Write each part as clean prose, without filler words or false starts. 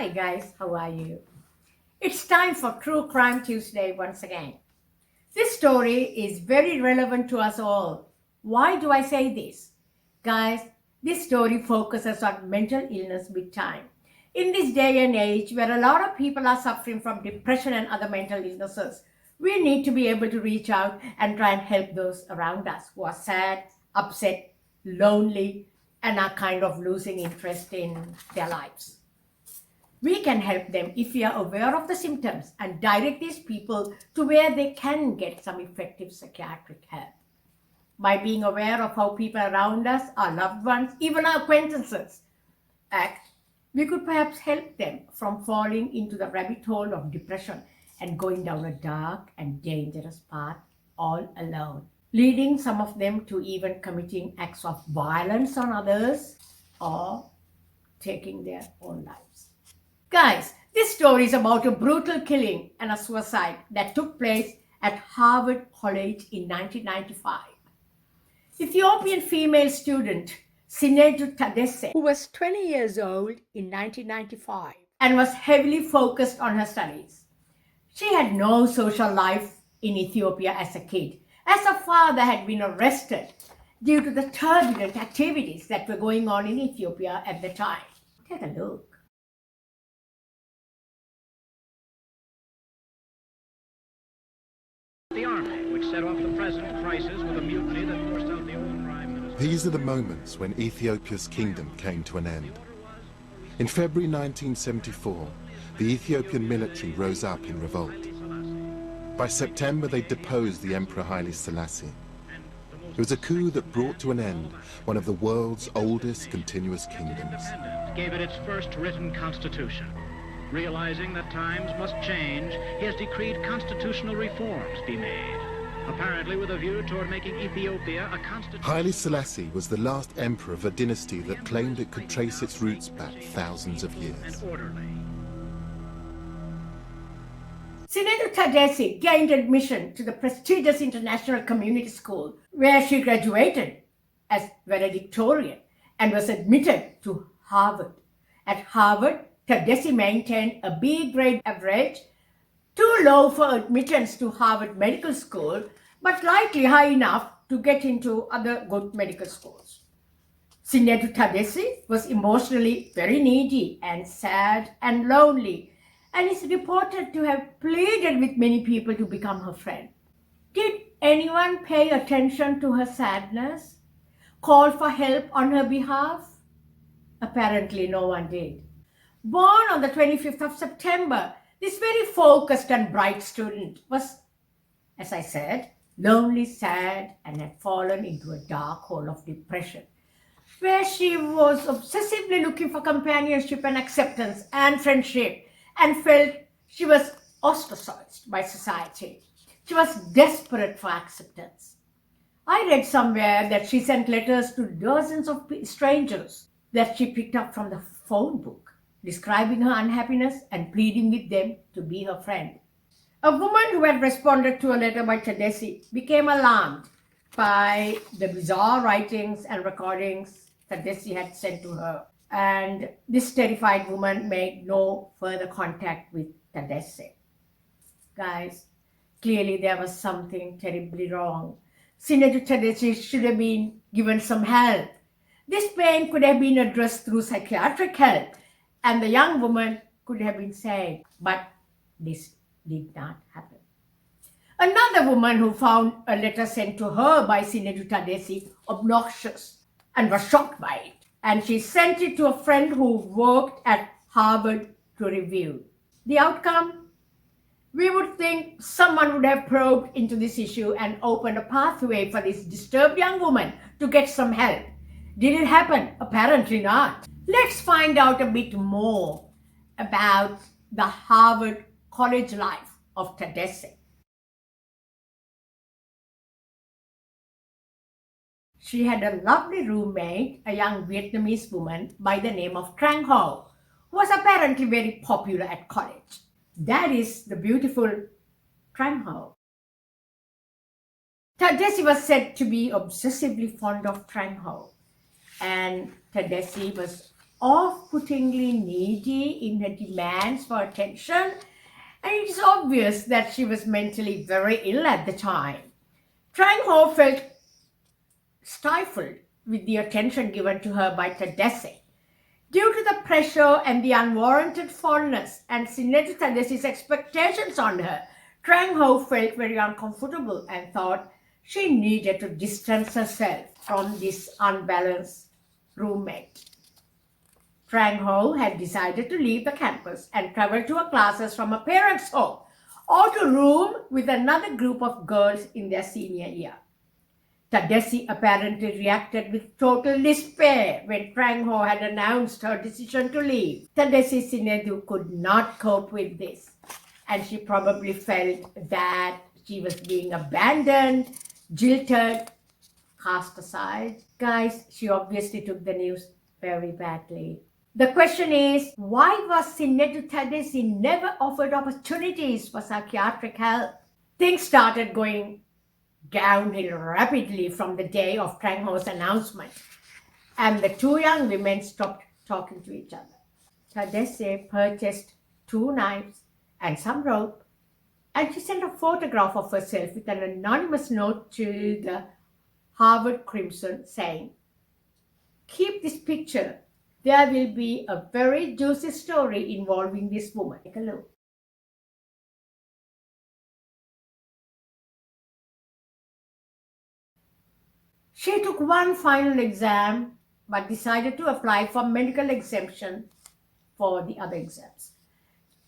Hi guys, how are you? It's time for True Crime Tuesday once again. This story is very relevant to us all. Why do I say this? Guys, this story focuses on mental illness big time. In this day and age where a lot of people are suffering from depression and other mental illnesses, we need to be able to reach out and try and help those around us who are sad, upset, lonely, and are kind of losing interest in their lives. We can help them if we are aware of the symptoms and direct these people to where they can get some effective psychiatric help. By being aware of how people around us, our loved ones, even our acquaintances act, we could perhaps help them from falling into the rabbit hole of depression and going down a dark and dangerous path all alone, leading some of them to even committing acts of violence on others or taking their own lives. Guys, this story is about a brutal killing and a suicide that took place at Harvard College in 1995. Ethiopian female student Sinedu Tadesse, who was 20 years old in 1995 and was heavily focused on her studies. She had no social life in Ethiopia as a kid, as her father had been arrested due to the turbulent activities that were going on in Ethiopia at the time. Take a look. The army, which set off the present crisis with a mutiny that forced out the old prime minister. These are the moments when Ethiopia's kingdom came to an end. In February 1974, the Ethiopian military rose up in revolt. By September, they deposed the Emperor Haile Selassie. It was a coup that brought to an end one of the world's oldest continuous kingdoms. Gave it its first written constitution. Realizing that times must change, he has decreed constitutional reforms be made, apparently with a view toward making Ethiopia a constitution. Haile Selassie was the last emperor of a dynasty that claimed it could trace its roots back thousands of years. And orderly. Sinedu Tadesse gained admission to the prestigious International Community School, where she graduated as valedictorian and was admitted to Harvard. At Harvard, Tadesse maintained a B grade average, too low for admittance to Harvard Medical School, but likely high enough to get into other good medical schools. Sinedu Tadesse was emotionally very needy and sad and lonely, and is reported to have pleaded with many people to become her friend. Did anyone pay attention to her sadness? Call for help on her behalf? Apparently no one did. Born on the 25th of September, this very focused and bright student was, as I said, lonely, sad, and had fallen into a dark hole of depression, where she was obsessively looking for companionship and acceptance and friendship, and felt she was ostracized by society. She was desperate for acceptance. I read somewhere that she sent letters to dozens of strangers that she picked up from the phone book, describing her unhappiness and pleading with them to be her friend. A woman who had responded to a letter by Tadesse became alarmed by the bizarre writings and recordings Tadesse had sent to her, and this terrified woman made no further contact with Tadesse. Guys, clearly there was something terribly wrong. Sinedu Tadesse should have been given some help. This pain could have been addressed through psychiatric help, and the young woman could have been saved, but this did not happen. Another woman who found a letter sent to her by Sinedu Tadesse obnoxious and was shocked by it, and she sent it to a friend who worked at Harvard to review. The outcome? We would think someone would have probed into this issue and opened a pathway for this disturbed young woman to get some help. Did it happen? Apparently not. Let's find out a bit more about the Harvard College life of Tadesse. She had a lovely roommate, a young Vietnamese woman by the name of Trang Ho, who was apparently very popular at college. That is the beautiful Trang Ho. Tadesse was said to be obsessively fond of Trang Ho, and Tadesse was off-puttingly needy in her demands for attention, and it is obvious that she was mentally very ill at the time. Trang Ho felt stifled with the attention given to her by Tadesse. Due to the pressure and the unwarranted fondness and Sinedu Tadesse's expectations on her, Trang Ho felt very uncomfortable and thought she needed to distance herself from this unbalanced roommate. Trang Ho had decided to leave the campus and travel to her classes from her parents' home or to room with another group of girls in their senior year. Tadesse apparently reacted with total despair when Trang Ho had announced her decision to leave. Tadesse Sinedu could not cope with this, and she probably felt that she was being abandoned, jilted, cast aside. Guys, she obviously took the news very badly. The question is, why was Sinedu Tadesse never offered opportunities for psychiatric help? Things started going downhill rapidly from the day of Trang Ho's announcement, and the two young women stopped talking to each other. Tadesse purchased 2 knives and some rope, and she sent a photograph of herself with an anonymous note to the Harvard Crimson saying, "Keep this picture. There will be a very juicy story involving this woman." Take a look. She took one final exam but decided to apply for medical exemption for the other exams.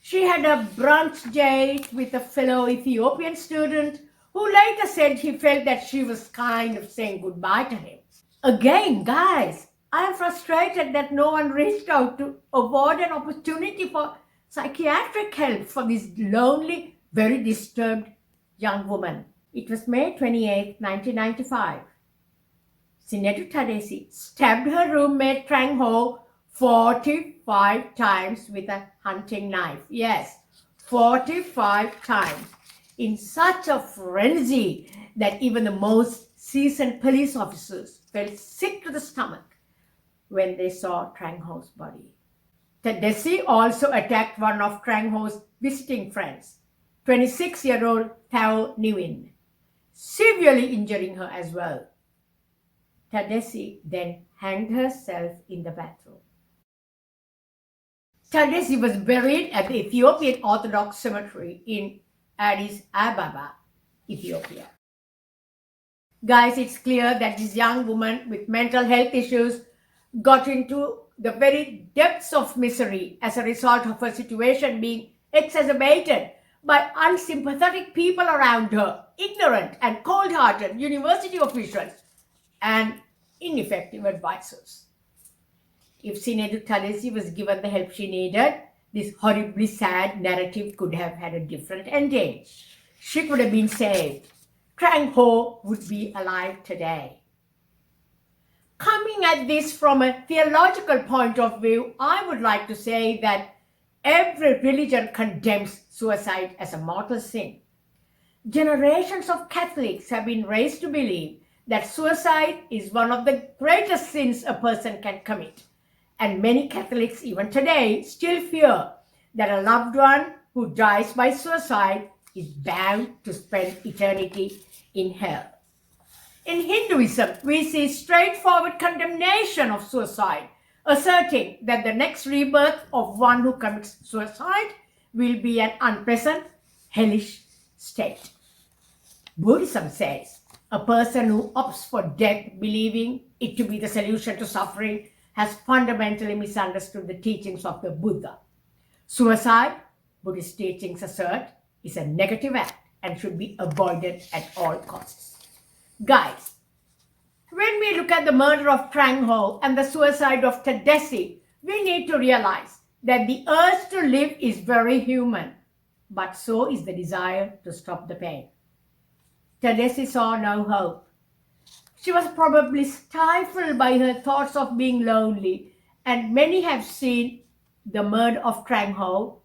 She had a brunch date with a fellow Ethiopian student who later said he felt that she was kind of saying goodbye to him. Again, guys, I am frustrated that no one reached out to award an opportunity for psychiatric help for this lonely, very disturbed young woman. It was May 28, 1995. Sinedu Tadesse stabbed her roommate Trang Ho 45 times with a hunting knife. Yes, 45 times. In such a frenzy that even the most seasoned police officers felt sick to the stomach when they saw Trang Ho's body. Tadesse also attacked one of Trang Ho's visiting friends, 26-year-old Thao Nguyen, severely injuring her as well. Tadesse then hanged herself in the bathroom. Tadesse was buried at the Ethiopian Orthodox Cemetery in Addis Ababa, Ethiopia. Guys, it's clear that this young woman with mental health issues got into the very depths of misery as a result of her situation being exacerbated by unsympathetic people around her, ignorant and cold-hearted university officials, and ineffective advisors. If Sinedu Tadesse was given the help she needed, this horribly sad narrative could have had a different ending. She could have been saved. Trang Ho would be alive today. Coming at this from a theological point of view, I would like to say that every religion condemns suicide as a mortal sin. Generations of Catholics have been raised to believe that suicide is one of the greatest sins a person can commit. And many Catholics even today still fear that a loved one who dies by suicide is bound to spend eternity in hell. In Hinduism, we see straightforward condemnation of suicide, asserting that the next rebirth of one who commits suicide will be an unpleasant, hellish state. Buddhism says a person who opts for death believing it to be the solution to suffering has fundamentally misunderstood the teachings of the Buddha. Suicide, Buddhist teachings assert, is a negative act and should be avoided at all costs. Guys, when we look at the murder of Trang Ho and the suicide of Tadesse, we need to realize that the urge to live is very human, but so is the desire to stop the pain. Tadesse saw no hope. She was probably stifled by her thoughts of being lonely, and many have seen the murder of Trang Ho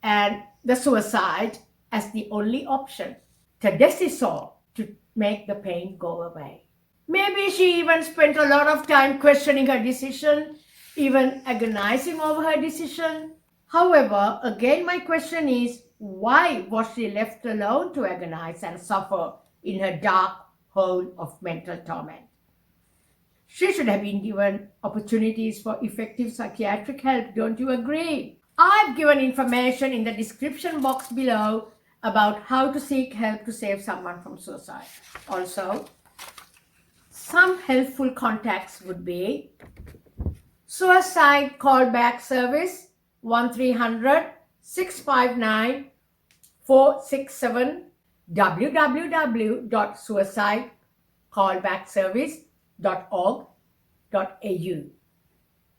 and the suicide as the only option Tadesse saw to make the pain go away. Maybe she even spent a lot of time questioning her decision, even agonizing over her decision. However, again my question is, why was she left alone to agonize and suffer in her dark hole of mental torment? She should have been given opportunities for effective psychiatric help, don't you agree? I've given information in the description box below about how to seek help to save someone from suicide. Also, some helpful contacts would be Suicide Callback Service 1300-659-467, www.suicidecallbackservice.org.au.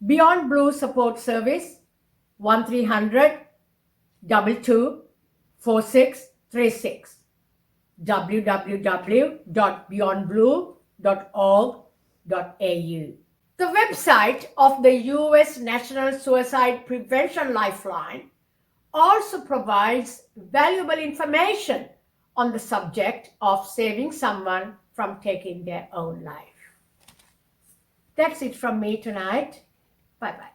Beyond Blue Support Service 1300-224636, www.beyondblue.org.au. The website of the US National Suicide Prevention Lifeline also provides valuable information on the subject of saving someone from taking their own life. That's it from me tonight. Bye-bye.